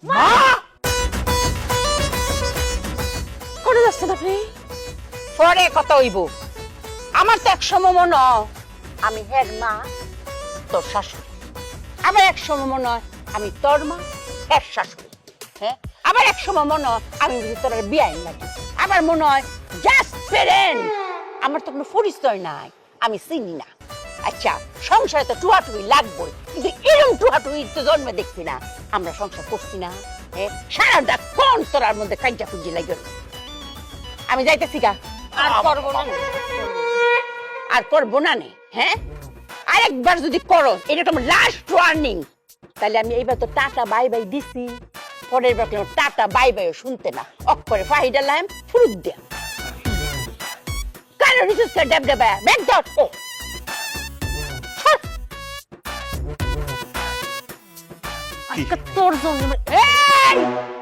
মা করে যাচ্ছেন আপনি? পরে কথা হইব। আমার তো এক সময় মনে হয় আমি হের মা, তোর শাশুড়ি। আবার এক সময় মনে হয় আমি তোর মা, হের শাশুড়ি। হ্যাঁ, আবার এক সময় মনে হয় আমি বুঝি তোর বিয়াই লাগে। আবার মনে হয় জাস্ট ফ্রেন্ড। আমার তো কোনো পরিচয় নাই, আমি চিনি না। আচ্ছা, সংসারে তো টুহাটুহি লাগবে, কিন্তু এরকম টুহাটুহি তো জন্মে দেখছি না। আমরা সংসার করছি না, হ্যাঁ? সারাটা কোন তোরার মধ্যে কাঞ্চা কুঞ্জি লাগে। আমি যাইতেছি গা, আর করবো না, আর করবো না নে। হ্যাঁ, আরেকবার যদি করো, এটা তোমার লাস্ট ওয়ার্নিং। তাহলে আমি এইবার তো টাটা বাই বাই দিছি, পরের বার কেন টাটা বাই বাইও শুনতে না, অক্ষরে ফাহিডা লাইম ফুরুত দেয়া। কারো রিসুস কা ডেব ডেবা ব্যাগ দাও। ও আজকে তোর জন্য এই